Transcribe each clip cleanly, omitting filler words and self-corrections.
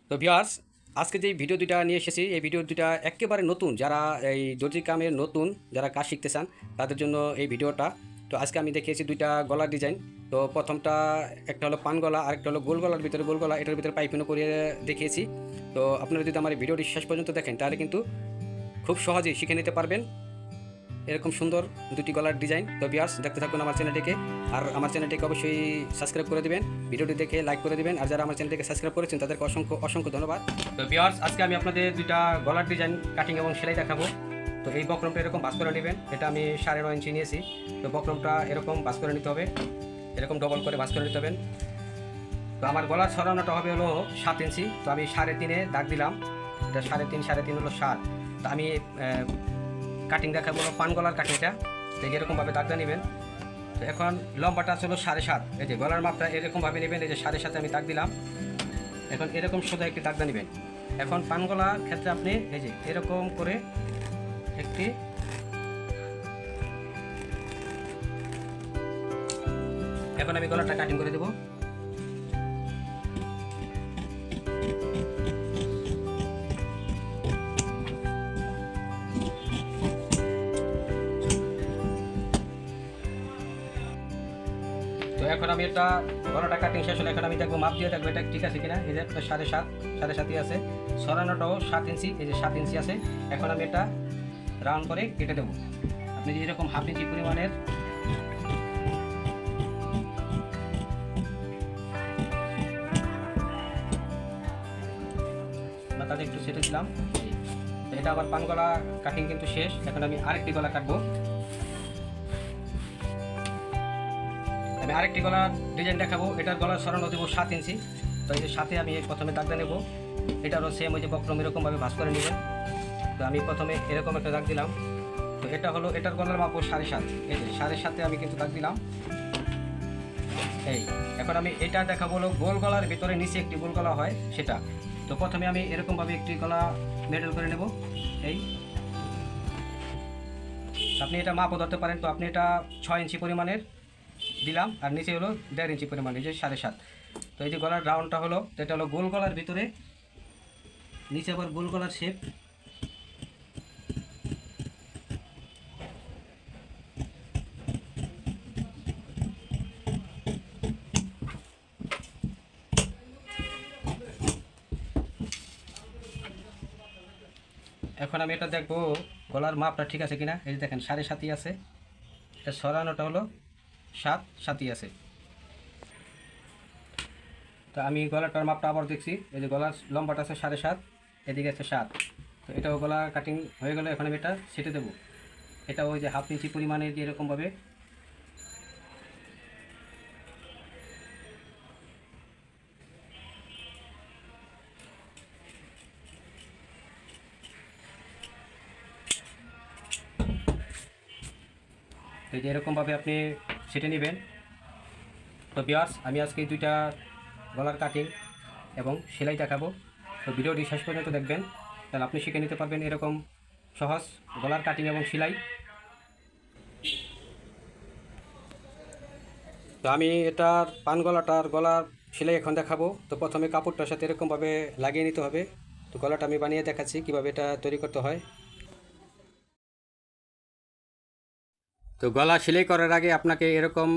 তো ভিউয়ার্স, আজকে যে ভিডিও দুইটা নিয়ে এসেছি এই ভিডিও দুইটা একেবারে নতুন, যারা এই দর্জি কামের নতুন যারা কাজ শিখতে চান তাদের জন্য এই ভিডিওটা। তো আজকে আমি দেখিয়েছি দুইটা গলার ডিজাইন। তো প্রথমটা একটা হলো পান গলা আর একটা হলো গোল গলার ভিতরে গোল গলা, এটার ভিতরে পাইপিনও করিয়ে দেখিয়েছি। তো আপনারা যদি আমার এই ভিডিওটি শেষ পর্যন্ত দেখেন তাহলে কিন্তু খুব সহজেই শিখে নিতে পারবেন এরকম সুন্দর দুটি গলার ডিজাইন। তো ভিউয়ার্স, দেখতে থাকুন আমার চ্যানেলটিকে, আর আমার চ্যানেলটিকে অবশ্যই সাবস্ক্রাইব করে দিবেন, ভিডিওটি দেখে লাইক করে দিবেন, আর যারা আমার চ্যানেলটিকে সাবস্ক্রাইব করেছেন তাদেরকে অসংখ্য অসংখ্য ধন্যবাদ। তো ভিউয়ার্স, আজকে আমি আপনাদের দুইটা গলার ডিজাইন কাটিং এবং সেলাই দেখাবো। তো এই বক্রমটা এরকম ভাঁজ করে নেবেন, এটা আমি 9.5 ইঞ্চি নিয়েছি। তো বক্রমটা এরকম ভাঁজ করে নিতে হবে, এরকম ডবল করে ভাঁজ করে নিতে হবে। তো আমার গলার ছড়ানোটা হবে হলো 7 ইঞ্চি। তো আমি 3.5 দাগ দিলাম, এটা 3.5 হলো 7। তো আমি কাটিং দেখাবো পান গলার কাটিংটা, দেখে এরকমভাবে দাগটা নেবেন। তো এখন লম্বাটা ছিল 7.5, এই যে গলার মাপটা এরকমভাবে নেবেন, এই যে 7.5 আমি দাগ দিলাম। এখন এরকম সোজা একটি দাগটা নেবেন। এখন পান গলার ক্ষেত্রে আপনি এই যে এরকম করে একটি এখন আমি গলাটা কাটিং করে দেবো। তো এখন আমি এটা গলাটা কাটিং শেষ হলে এখন আমি দেখবো, মাপ দিয়ে দেখবো এটা ঠিক আছে কিনা। এই যে 7.5 আছে, সরানোটাও 7 ইঞ্চি, এই যে 7 ইঞ্চি আছে। এখন আমি এটা রাউন্ড করে কেটে দেবো। আপনি যে এরকম 1/2 ইঞ্চি পরিমাণের মাথাটা একটু সেটে দিলাম। এটা আমার পান গলা কাটিং কিন্তু শেষ। এখন আমি আরেকটি গলা কাটবো। আমি আরেকটি গলার ডিজাইন দেখাবো, এটার গলার সরানো দেবো 7 ইঞ্চি। তো এই যে 7-এ আমি প্রথমে দাগটা নেব, এটারও সেম ওই যে বক্রম এরকমভাবে ভাঁজ করে নেবেন। তো আমি প্রথমে এরকম একটা দাগ দিলাম। তো এটা হলো এটার গলার মাপও 7.5, এই যে 7.5-এ আমি কিন্তু দাগ দিলাম। এই এখন আমি এটা দেখাবো হলো গোল গলার ভিতরে নিচে একটি গোল গলা হয় সেটা। তো প্রথমে আমি এরকমভাবে একটি গলা মেডেল করে নেব। এই আপনি এটা মাপও ধরতে পারেন। তো আপনি এটা 6 ইঞ্চি পরিমাণের দিলাম, আর নিচে হলো 1.5 ইঞ্চি পরিমাণ, এই যে 7.5। তো এই যে গলার রাউন্ডটা হলো, এটা হলো গোল গলার ভিতরে নিচে আবার গোল গলার শেপ। এখন আমি এটা দেখবো গলার মাপটা ঠিক আছে কিনা। এই যে দেখেন 7.5 আছে, এটা সরানোটা হলো 7.7 আছে। তো আমি গলাটার মাপটা আবার দেখছি, এই যে গলার লম্বাটা আছে 7.5, এদিকে আছে 7। তো এটাও গলা কাটিং হয়ে গেল। এখন আমি এটা সেটে দেবো। এটা ওই যে 1/2 ইঞ্চি পরিমাণে দিয়ে এরকমভাবে এই যে এরকমভাবে আপনি সেটে নেবেন। তো ভিউয়ার্স, আমি আজকে এই দুইটা গলার কাটিং এবং সেলাই দেখাবো। তো ভিডিওটি শেষ পর্যন্ত দেখবেন, তাহলে আপনি শিখে নিতে পারবেন এরকম সহজ গলার কাটিং এবং সেলাই। তো আমি এটার পান গলাটার গলার সেলাই এখন দেখাবো। তো প্রথমে কাপড়টার সাথে এরকমভাবে লাগিয়ে নিতে হবে। তো গলাটা আমি বানিয়ে দেখাচ্ছি কীভাবে এটা তৈরি করতে হয়। তো গলা সেলাই করার আগে আপনাকে এরকম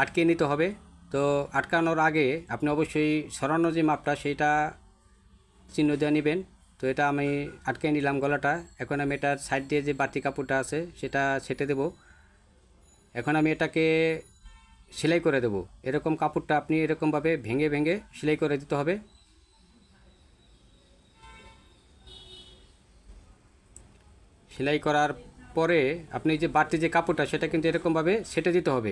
আটকে নিতে হবে। তো আটকানোর আগে আপনি অবশ্যই সরানো যে মাপটা সেইটা চিহ্ন দিয়ে নেবেন। তো এটা আমি আটকে নিলাম গলাটা। এখন আমি এটার সাইড দিয়ে যে বাড়তি কাপড়টা আছে সেটা ছেটে দেব। এখন আমি এটাকে সেলাই করে দেব। এরকম কাপড়টা আপনি এরকমভাবে ভেঙে ভেঙে সেলাই করে দিতে হবে। সেলাই করার পরে আপনি যে বাড়তি যে কাপড়টা সেটা কিন্তু এরকমভাবে সেটে দিতে হবে।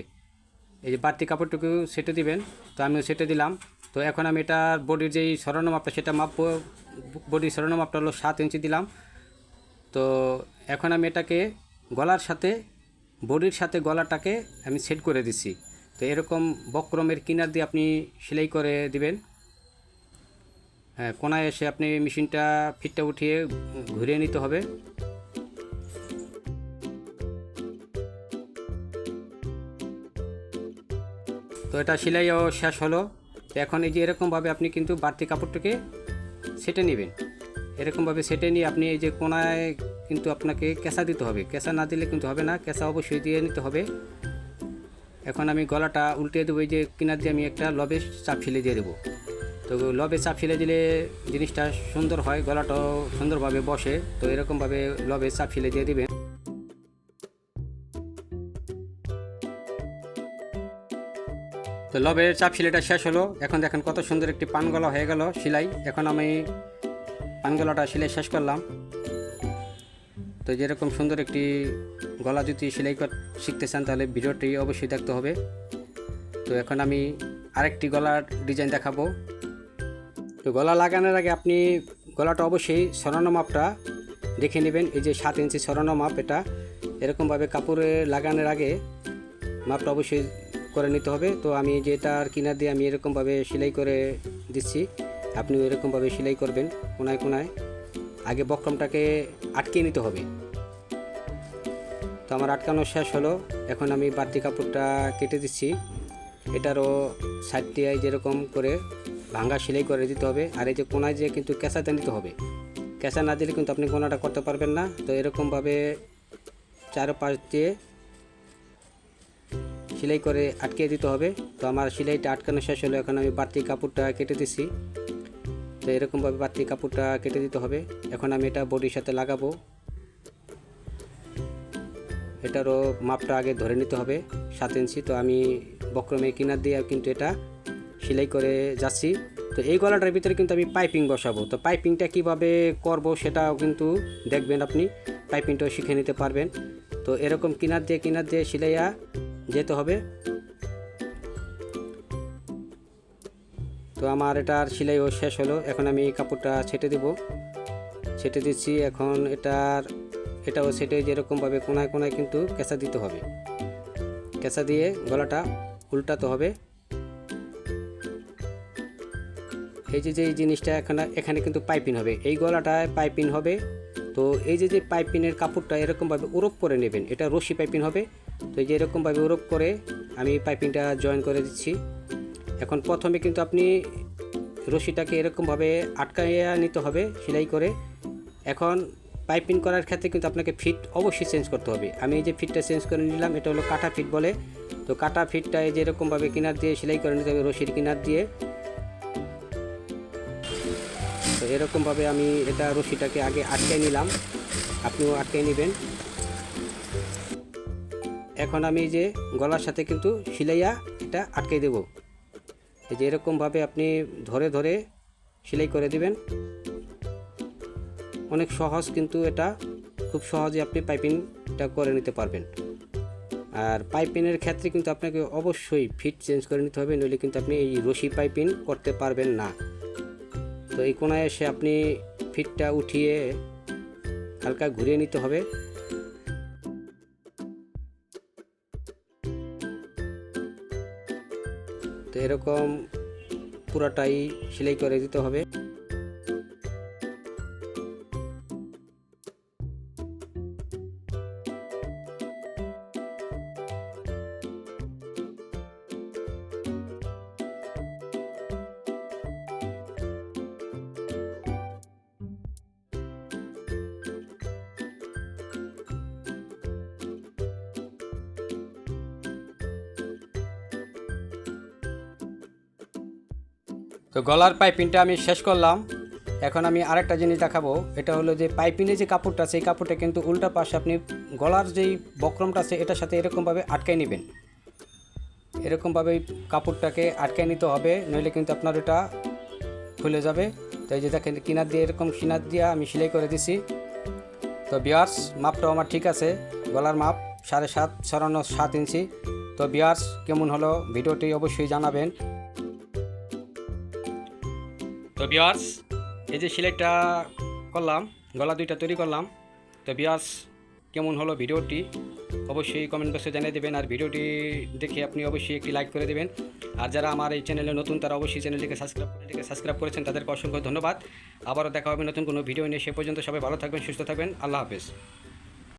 এই যে বাড়তি কাপড়টুকু সেটে দিবেন। তো আমিও সেটে দিলাম। তো এখন আমি এটার বডির যেই সরানো মাপটা সেটা মাপবো। বডির সরানো মাপটা হলো 7 ইঞ্চি দিলাম। তো এখন আমি এটাকে গলার সাথে বডির সাথে গলাটাকে আমি সেট করে দিচ্ছি। তো এরকম বক্রমের কিনার দিয়ে আপনি সেলাই করে দিবেন। হ্যাঁ, কোনায় এসে আপনি মেশিনটা ফিটটা উঠিয়ে ঘুরিয়ে নিতে হবে। তো এটা সেলাইও শেষ হলো। তো এখন এই যে এরকমভাবে আপনি কিন্তু বাড়তি কাপড়টাকে সেটে নেবেন। এরকমভাবে সেটে নিয়ে আপনি এই যে কোনায় কিন্তু আপনাকে কেঁচা দিতে হবে, কেঁচা না দিলে কিন্তু হবে না, কেঁচা অবশ্যই দিয়ে নিতে হবে। এখন আমি গলাটা উল্টে দেবো, এই যে কিনার দিয়ে আমি একটা লবে চাপ ফেলে দিয়ে দেবো। তো লবে চাপ ফেলে দিলে জিনিসটা সুন্দর হয়, গলাটাও সুন্দরভাবে বসে। তো এরকমভাবে লবে চাপ ফেলে দিয়ে দিবেন। তো লবের চাপ সেলাইটা শেষ হলো। এখন দেখেন কত সুন্দর একটি পান গলা হয়ে গেল সেলাই। এখন আমি পান গলাটা সেলাই শেষ করলাম। তো যেরকম সুন্দর একটি গলা যদি সেলাই শিখতে চান তাহলে ভিডিওটি অবশ্যই দেখতে হবে। তো এখন আমি আরেকটি গলার ডিজাইন দেখাবো। তো গলা লাগানোর আগে আপনি গলাটা অবশ্যই সরানো মাপটা দেখে নেবেন। এই যে 7 ইঞ্চি সরানো মাপ, এটা এরকমভাবে কাপড়ে লাগানোর আগে মাপটা অবশ্যই করে নিতে হবে। তো আমি যেটার কিনার দিয়ে আমি এরকমভাবে সেলাই করে দিচ্ছি, আপনিও এরকমভাবে সেলাই করবেন কোনায় কোনায়। আগে বক্রমটাকে আটকে নিতে হবে। তো আমার আটকানো শেষ হলো। এখন আমি বাড়তি কাপড়টা কেটে দিচ্ছি। এটারও সাইড দিয়ে যেরকম করে ভাঙা সেলাই করে দিতে হবে। আর এই যে কোনায় দিয়ে কিন্তু কেঁচাতে নিতে হবে, কেঁচা না দিলে কিন্তু আপনি কোনাটা করতে পারবেন না। তো এরকমভাবে চারপাশ দিয়ে সেলাই করে আটকে দিতে হবে। তো আমার সেলাইটা আটকানো শেষ হলো। এখন আমি বাড়তি কাপড়টা কেটে দিচ্ছি। তো এরকমভাবে বাড়তি কাপড়টা কেটে দিতে হবে। এখন আমি এটা বডির সাথে লাগাবো। এটারও মাপটা আগে ধরে নিতে হবে 7 ইঞ্চি। তো আমি বক্রমের কিনার দিয়ে কিন্তু এটা সেলাই করে যাচ্ছি। তো এই গলাটার ভিতরে কিন্তু আমি পাইপিং বসাবো। তো পাইপিংটা কিভাবে করব সেটাও কিন্তু দেখবেন, আপনি পাইপিংটাও শিখে নিতে পারবেন। তো এরকম কিনার দিয়ে সেলাইয়া যেতে হবে। তো আমার এটার সেলাইও শেষ হলো। এখন আমি কাপড়টা ছেটে দেব, ছেটে দিচ্ছি। এখন এটাও ছেটে যেরকমভাবে কোনায় কোনায় কিন্তু কেঁচা দিতে হবে, কেঁচা দিয়ে গলাটা উল্টাতে হবে। এই যে জিনিসটা এখানে কিন্তু পাইপিং হবে, এই গলাটায় পাইপিং হবে। তো এই যে পাইপিংয়ের কাপড়টা এরকমভাবে ওরপ করে নেবেন, এটা রশি পাইপিং হবে। তো এই যে এরকমভাবে ওরপ করে আমি পাইপিংটা জয়েন করে দিচ্ছি। এখন প্রথমে কিন্তু আপনি রশিটাকে এরকমভাবে আটকাইয়া নিতে হবে সেলাই করে। এখন পাইপিং করার ক্ষেত্রে কিন্তু আপনাকে ফিট অবশ্যই চেঞ্জ করতে হবে। আমি এই যে ফিটটা চেঞ্জ করে নিলাম, এটা হলো কাটা ফিট বলে। তো কাটা ফিটটা এই যে এরকমভাবে কিনার দিয়ে সেলাই করে নিতে হবে, রশির কিনার দিয়ে। তো এরকমভাবে আমি এটা রশিটাকে আগে আটকাই নিলাম, আপনিও আটকাই নেবেন। এখন আমি যে গলার সাথে কিন্তু সেলাইয়া এটা আটকাই দেব। এই যে এরকমভাবে আপনি ধরে ধরে সেলাই করে দিবেন। অনেক সহজ, কিন্তু এটা খুব সহজে আপনি পাইপিংটা করে নিতে পারবেন। আর পাইপিংয়ের ক্ষেত্রে কিন্তু আপনাকে অবশ্যই ফিট চেঞ্জ করে নিতে হবে, নইলে কিন্তু আপনি এই রশি পাইপিং করতে পারবেন না। তো এই কোনায় এসে আপনি ফিটটা উঠিয়ে হালকা ঘুরিয়ে নিতে হবে। তো এরকম পুরাটাই সেলাই করে দিতে হবে। তো গলার পাইপিংটা আমি শেষ করলাম। এখন আমি আরেকটা জিনিস দেখাবো। এটা হলো যে পাইপিংয়ে যে কাপড়টা আছে, এই কাপড়টা কিন্তু উল্টা পাশে আপনি গলার যেই বক্রমটা আছে এটার সাথে এরকমভাবে আটকাই নেবেন। এরকমভাবে কাপড়টাকে আটকাই নিতে হবে, নইলে কিন্তু আপনার এটা খুলে যাবে। তো এই যে দেখেন কিনার দিয়ে এরকম কিনার দিয়ে আমি সেলাই করে দিছি। তো ভিউয়ার্স, মাপটাও আমার ঠিক আছে, গলার মাপ 7.5 সরানো 7 ইঞ্চি। তো ভিউয়ার্স, কেমন হলো ভিডিওটি অবশ্যই জানাবেন। তো ভিউয়ার্স, এই যে সেলাইটা করলাম, গলা দুইটা তৈরি করলাম। তো ভিউয়ার্স, কেমন হলো ভিডিওটি অবশ্যই কমেন্ট বক্সে জানিয়ে দেবেন। আর ভিডিওটি দেখে আপনি অবশ্যই একটি লাইক করে দেবেন। আর যারা আমার এই চ্যানেলে নতুন তারা অবশ্যই চ্যানেলটিকে সাবস্ক্রাইব করেছেন, তাদেরকে অসংখ্য ধন্যবাদ। আবারও দেখা হবে নতুন কোনো ভিডিও নিয়ে। সে পর্যন্ত সবাই ভালো থাকবেন, সুস্থ থাকবেন। আল্লাহ হাফেজ।